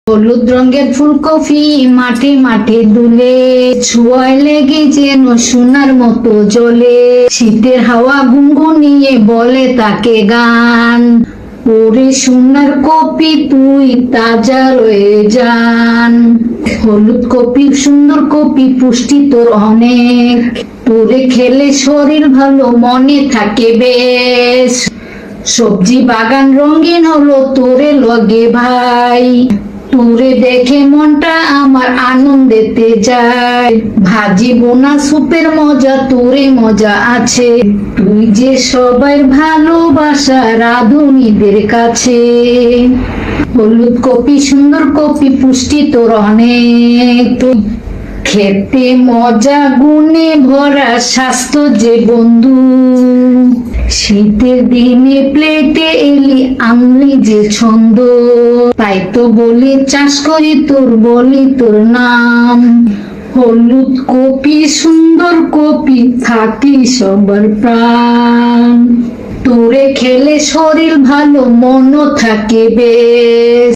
হলুদ রঙের ফুলকপি মাঠে মাঠে দুলে, ছোঁয়ায় লেগে যেন সোনার মতো জ্বলে। শীতের হাওয়া গুনগুনিয়ে বলে তাকে গান, ওরে সোনার কপি তুই তাজা রয়ে যান। হলুদ কপি সুন্দর কপি পুষ্টি তোর অনেক, তোরে খেলে শরীর ভালো মনে থাকে বেশ। সবজি বাগান রঙিন হলো তোরে লগে ভাই, তোরে দেখে মনটা আমার আনন্দেতে যায়। ভাজি বোনা সুপের মজা তোরে মজা আছে, তুই যে সবাই ভালোবাসা রাঁধুনিদের কাছে। হলুদ কপি সুন্দর কপি পুষ্টি তোর অনেক, খেতে মজা গুণে ভরা স্বাস্থ্য যে বন্ধু। শীতের দিনে প্লেটে এলি আনলি যে ছন্দ, তাই তো বলি চাষ করি তোর বলি তোর নাম। হলুদ কপি সুন্দর কপি থাকি সবার প্রাণ, তোরে খেলে শরীর ভালো মনও থাকে বেশ।